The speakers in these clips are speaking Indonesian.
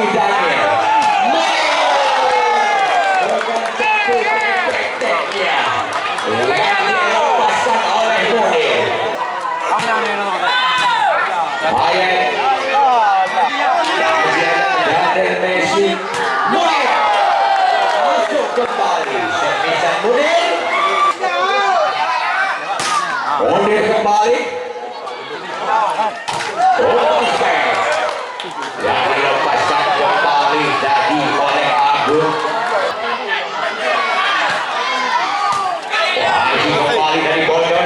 lagi Daniel. Dengan jatuh pendeknya. Yang dilepaskan oleh Munir. Bayang. Dan Messi. Munir. Masuk kembali. Servisan Munir. Munir kembali. Oke. Yang dilepaskan kembali tadi oleh Agung. Lagi kembali dari Bonter.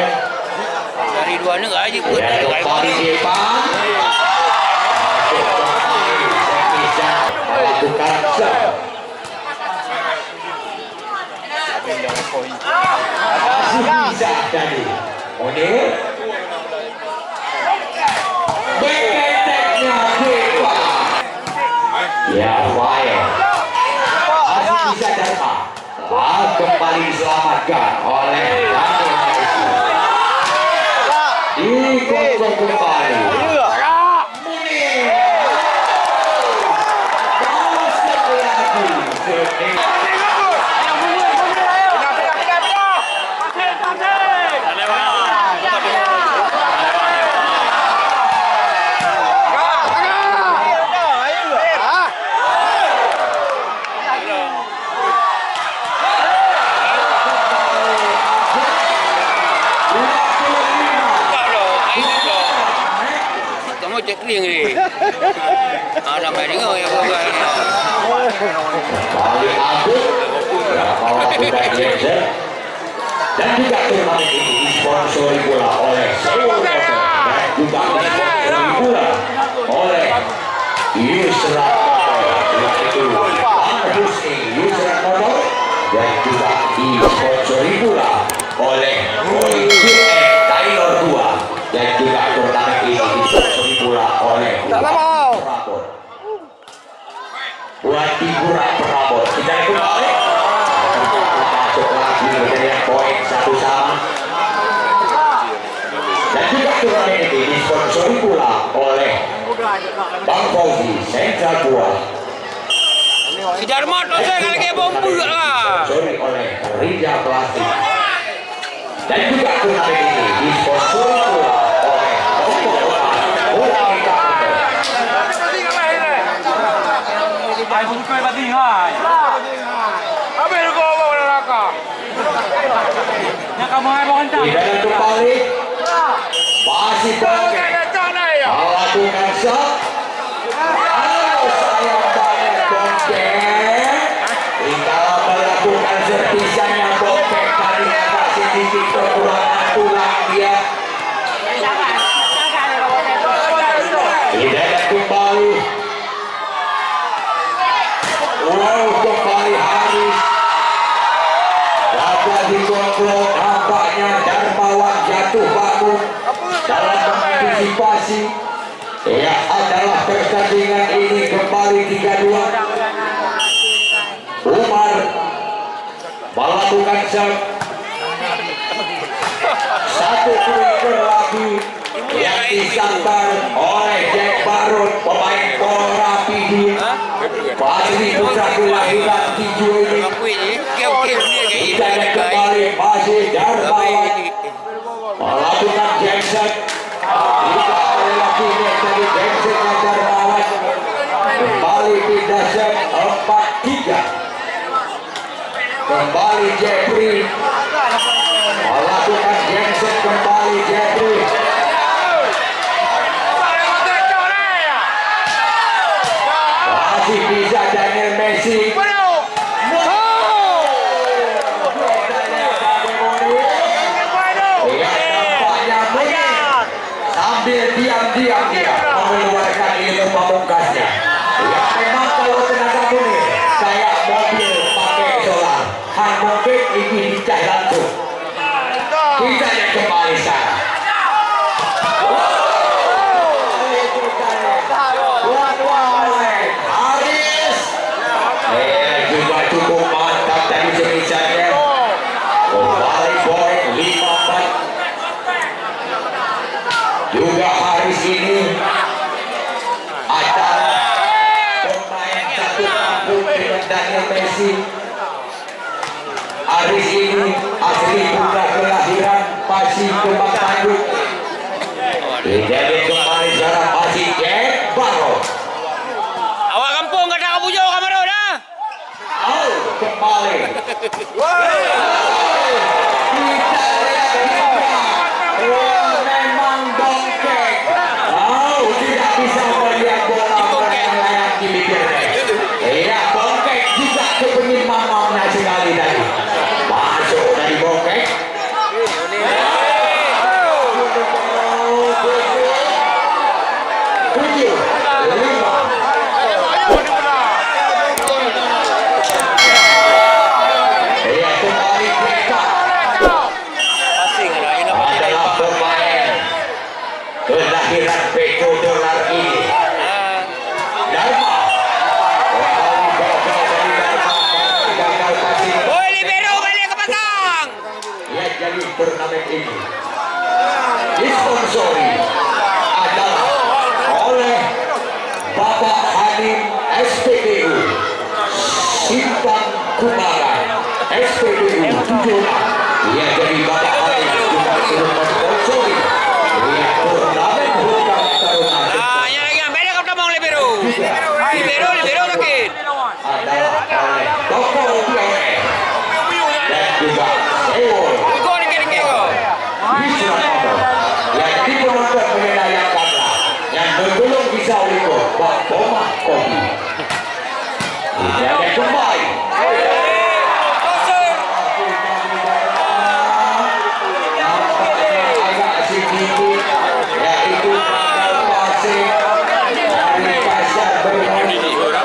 Dari dua negara aja buat Kembali Jepang. Bisa melakukan serve. Masih bisa tadi. Munir. Beketeknya Dewa. Ya baik. Masih bisa Darma. Kembali diselamatkan oleh Tarkam Indonesia. Dikosong kembali. Munir. Masuk lagi. cek ring ni. Ada main dengar yang bukan. Kali Agung dan juga turnamen ini disponsori pula oleh Sentosa dan juga disponsori pula oleh Yusra yaitu Husni Yusra Motor dan juga disponsori pula oleh Voli Aceh Terbaru dan juga turnamen ini disponsori pula oleh Perabot. Buat hiburan Perabot. Kita kembali masuk lagi dengan poin 1 sama. Dan juga turnamen ini disponsori pula oleh Bang Volly Sentral Buah. Si DARMA tu saya kali kayak bomba lah. Disponsori oleh Rija Plastik. Dan juga turnamen ini disponsori pula oleh BONTER. Ai cũng cười bắt đi hai. Apa yang kau bawa neraka? Yang kamu hai bawa kencang. Tidak kembali. Masih Bongkeng. Melakukan shot. Halo sayang banget Bongkeng. Tinggal melakukan serpisannya Bongkeng kali agak sedikit kekurangan tulang dia. Tidak kembali. Wow, kembali Aris. Dapat dikontrol, nampaknya Darmawan jatuh bangun dalam mengantisipasi. Ya adalah pertandingan ini kembali 3-2. Umar melakukan serve. Satu poin lagi yang disantar oleh JEFFRI pemain bola PIDIE. Pasti putra kelahiran 7 ini. Tidak kembali masih Darmawan melakukan Jackson. Tidak ada lagi dari Jackson dan Darmawan. Kembali pindah set 4-3. Kembali Jeffrey melakukan Jackson, kembali Jeffrey. Masih bisa Daniel Messi. Sambil diam-diam dia mengeluarkan ilmu pamungkasnya. Ya memang kalau tenaga Munir kayak mobil pakai solar, mungkin ini dicas langsung. Kita yang kembali sana. ARIS. Juga cukup mantap tadi semisalnya. Kembali poin 5-4. Juga Haris ini adalah pemain kasih. Aris ini asli putra kelahiran Pasai Beureuneun. Jadi kembali sekarang masih JEFFRI. Awak kampung kata kamu jauh kamera dah. Kembali. Memang bongkeng. Tidak bisa melihat bola melayang di bibirnya. Iya, bongkeng juga kepingin mamamnya sekali tadi. Masuk dari bongkeng. Kelahiran $1 ini Darma. Woi, libero balik ke belakang. Ya, jadi turnamen ini disponsori adalah oleh Bapak Hanim SPBU Simpang Kumaran SPBU Tujuan. Ya, jadi Bapak Hanim juga sudah mensponsori turnamen bukan taruna. Ah, yang lagi beda kau tamang libero. Libero sakit. Adalah oleh Toko Pioner dan juga Ewol. Kau ni kena kau. Yang di penonton menayangkanlah yang belum bisa ikut Pak Bomah Kopi. Yang kembali agak sedikit yaitu Pasai dari Pasai Beureuneun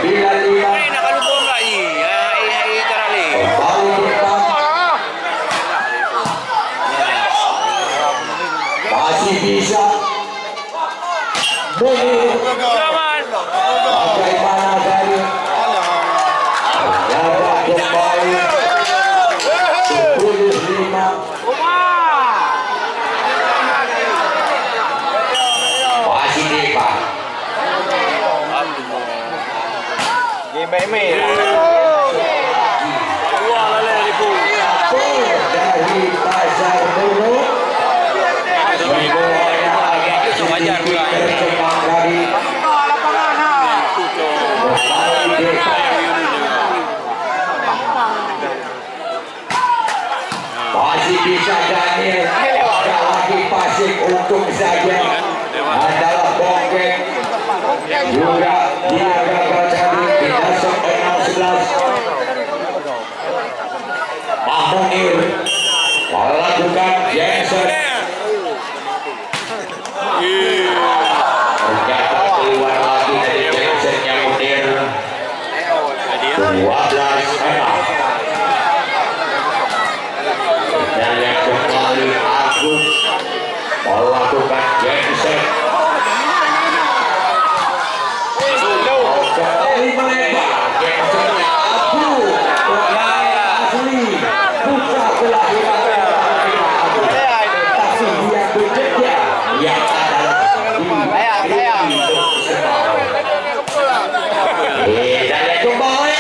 95 Nak kalau bom lagi. Terali. kembali depan masih bisa MUNIR. Selamat. Bagaimana dari jaga kembali 75 masih depan dari Pasai Beureuneun semuanya agak sedikit tercemar dari kembali depan masih bisa Daniel tak lagi passing untung saja adalah bongkeng juga dia gagal tadi tidak sampai 16 MUNIR melakukan Jensen ternyata keluar lagi dari Jensennya MUNIR 12-6 dan yang kembali Agung melakukan Jensen kembali melebar Jensennya Agung asli putra kelahiran tapi dia bekerja yang adalah dan yang kembali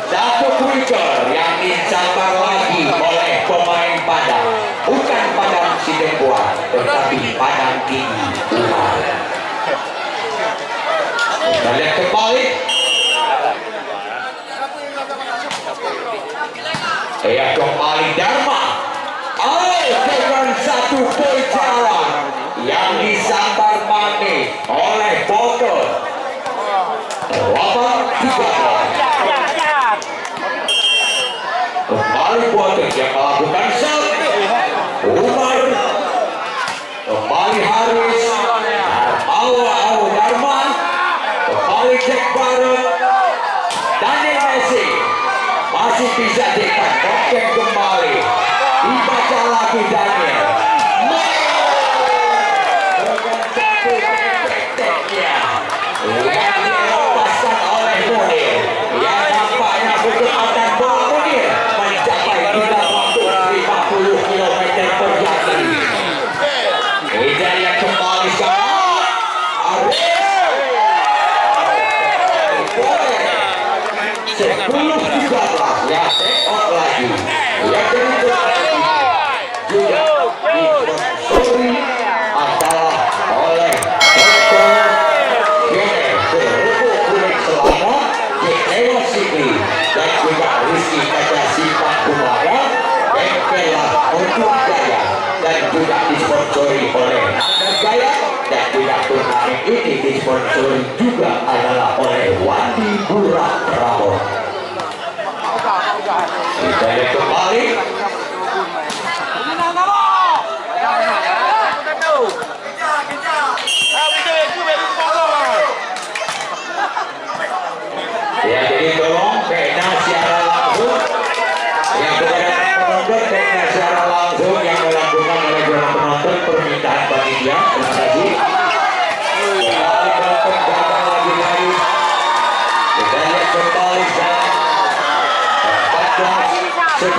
satu quicker yang dicabar lagi oleh pemain Padang, bukan Padang Sidempuan tetapi Padang Tinggi Umar. Kita lihat kembali kembali Darma dengan satu pejalan yang disambar manis oleh BONTER 8-3. Kembali BONTER yang melakukan shot Umar kembali Haris Darma kembali JEFFRI Dandi Messi masih bisa dekat bongkeng kembali dibaca lagi Daniel dengan satu tek-teknya yang dilepaskan oleh MUNIR yang nampaknya kecepatan bola MUNIR mencapai 350 km per jam. Hidayah kembali sekarang Aris 10.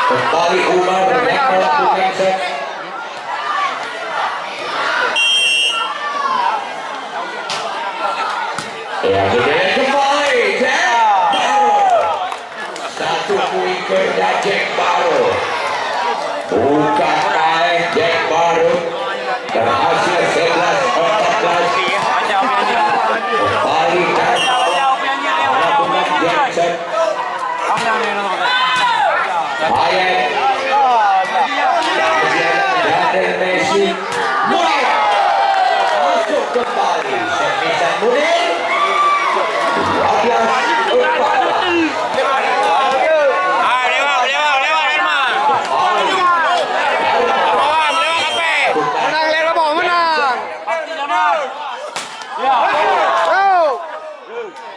Kembali Umar yang melakukan set. Ya, kemudian kembali Jack baru. Satu poin kerja Jack baru. Bukan main Jack baru. Berhasil 11-14. Kembali dan melakukan Jack set. Bayang dan Messi masuk kembali servisan Munir 12-14.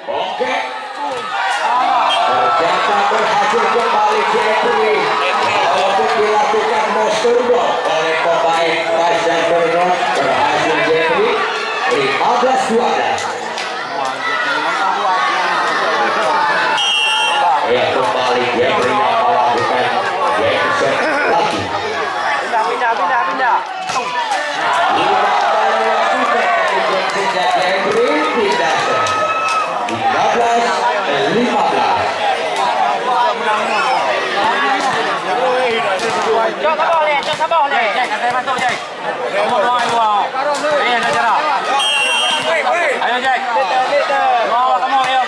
Bongkeng ternyata berhasil kembali JEFFRI walaupun dilakukan monster ball oleh pemain Pasai Beureuneun. Berhasil JEFFRI 15-12. Ya, kembali JEFFRI yang melakukan set lagi. Pindah. Sejak JEFFRI pindah set 15-15. Coba boleh. Jack, saya masuk Jack. Kamu doa dua. Ayo cara. Ayo Jack. Doa kamu ayo.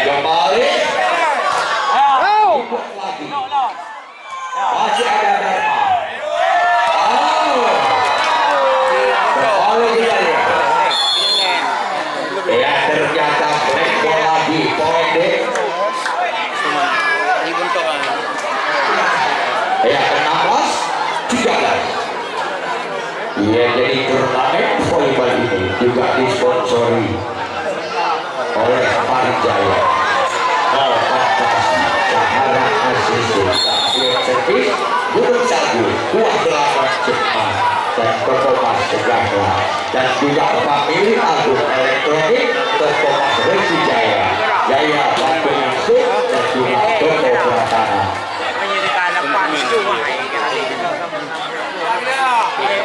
Kembali. Masih ada Darma. Kembali dia. Ya, ternyata black ball lagi poin D. Ya, 16-13. Ia jadi turnamen volleyball ini juga disponsori oleh PIDIE, Sahara Asisten, Servis, Gunung Sagu, Buah Delapan Jepang, dan Performas Sejahtera, dan juga FAHMI AGUNG Elektronik, Performas Resi Jaya, Jaya Batu Masuk, dan juga Toko Pratana.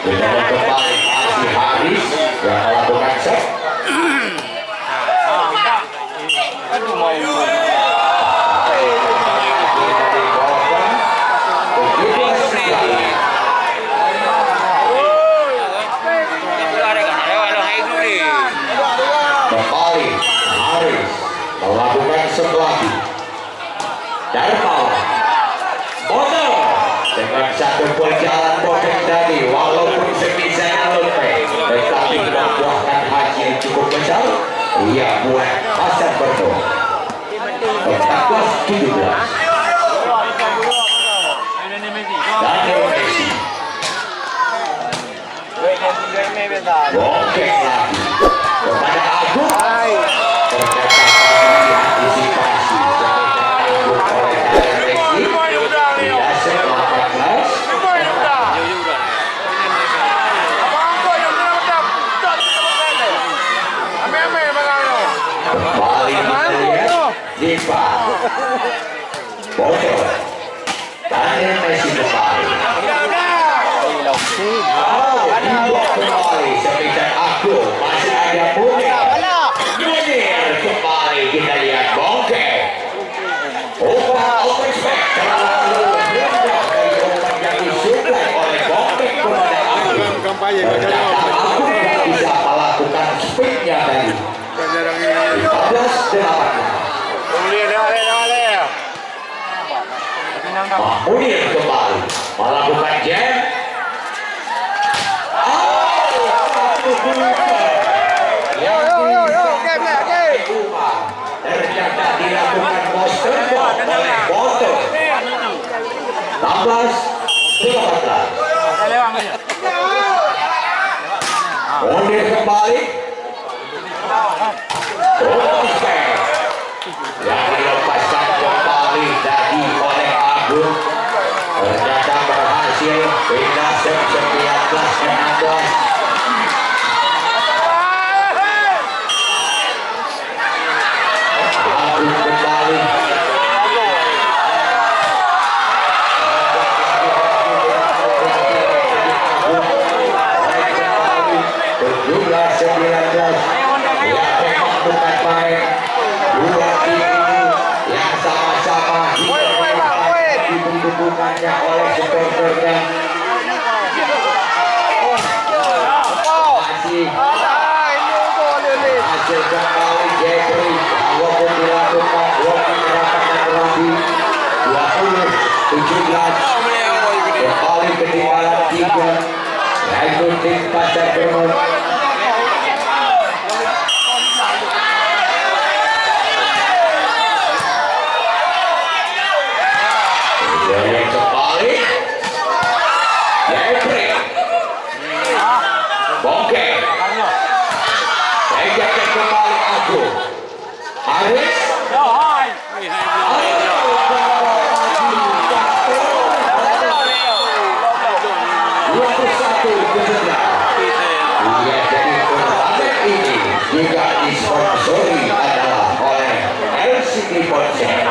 Kita kembali masih ARIS yang melakukan set. Kembali ARIS melakukan set lagi. DARMAWAN BONTER dengan satu perjalanan Bongkeng tadi, walaupun semisal lemah tetapi membuahkan hasil cukup besar. Ia buat Pasai Beureuneun 14-17. Dan Messi Bongkeng lagi kepada Agung. Ternyata diantisipasi Agung oleh Messi. Tidak se-18. Kembali melihat Diva Bonter dan Messi kembali. Kembali sepisan Agung, masih ada Munir kembali. Kita lihat Bongkeng open spek terlalu rendah dari open yang disuplai oleh Bongkeng kepada Agung. Ternyata Agung tidak bisa melakukan speknya tadi. 15-18. Munir kembali melakukan jam. Ternyata dilakukan monster ball oleh BONTER. 16-18. Munir kembali. Yang dilepaskan kembali tadi oleh Agung. Ternyata berhasil pindah 19-16. Agung kembali melakukannya oleh supporternya. Masih kembali Jeffrey, walaupun dilakukan blocking gerakan lebih 20-17 kembali ketinggalan 3 yaitu tim Pasai Beureuneun. Yang kembali Jeffrey Bongkeng Ejakan kembali Agung Aris ini juga disponsori adalah oleh LCD Ponsel,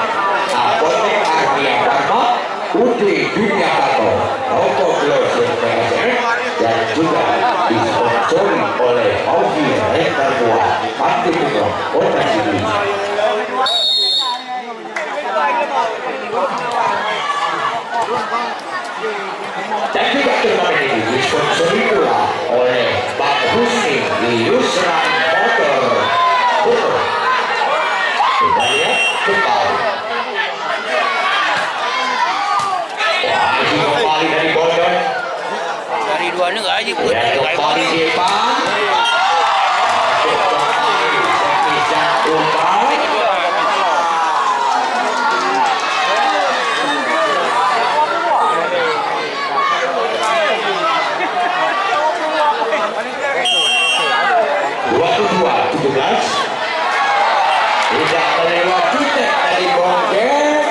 Apotek Ardia Darma, UDIN Dunia Kato, Toko Glosir PSR, dan juga disponsori oleh Audi Rental Tua, Panti Pinong, Kota Sini. Dan juga turnamen ini disponsori pula oleh Bang Husni Yusran Motor. Kita lihat kembali. Wah, ini kembali dari Bonter. Dari dua ni enggak aja pun. Ya, kembali Jepan. Bisa umpan. Tidak melewati dari Bonggeng.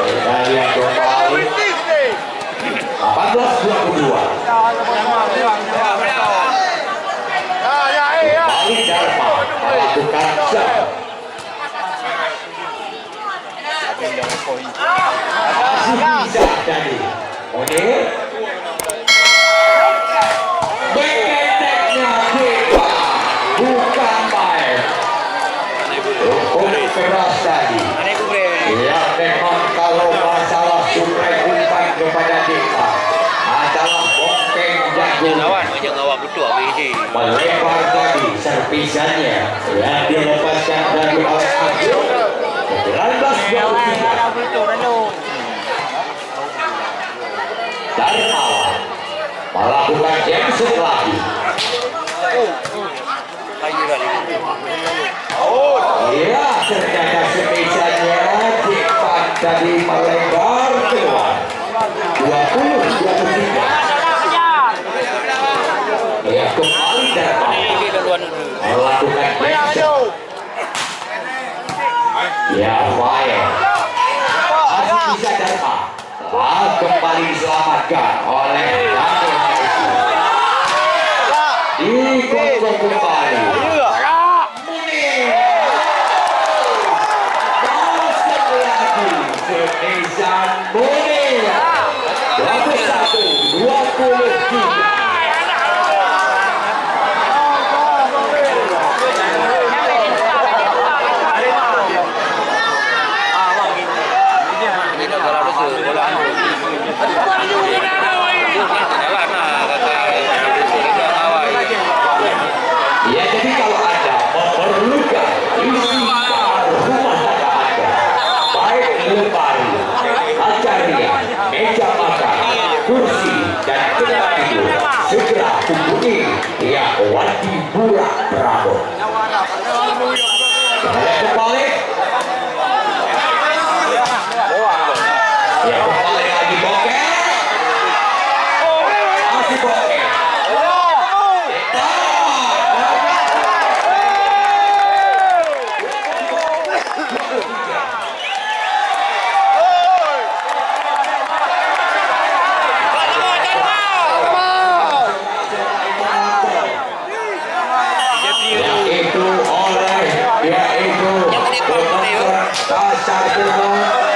Kita lihat kembali 18-22. Kembali Darma melakukan serve. Masih bisa jadi Munir. Beketeknya kita bukan main. Keras tadi. Ya memang kalau masalah suplai umpan kepada kita adalah Bongkeng jago. Melebar tadi servisannya yang dilepaskan dari oleh Agung 19-23. Darmawan melakukan jemput lagi. Iya, ternyata semisanya Jepan tadi melebar keluar 20-23. Ya, kembali Darma melakukan jemput. Ya, fire. Masih bisa Darma. Kembali diselamatkan oleh DANDI. Dikosong kembali. Sepisan MUNIR 21-23. Ya, jadi kalau Anda memerlukan isi rumah tangga Anda, baik lemari, acaria, meja makan, kursi, dan tempat tidur, segera hubungi Wandi Burak Prabowo. Kembali. Ya, kembali lagi Bongkeng. Masih Bongkeng. Yaitu oleh Pasai Beureuneun.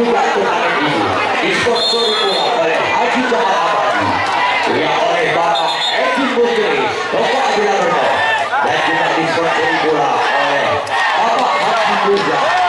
juga turnamen ini disponsori pula oleh Haji Jamal Abadi yang oleh Bapak ENJI Putri Dr. Adila Berno dan juga disponsori pula oleh Bapak Haji Burja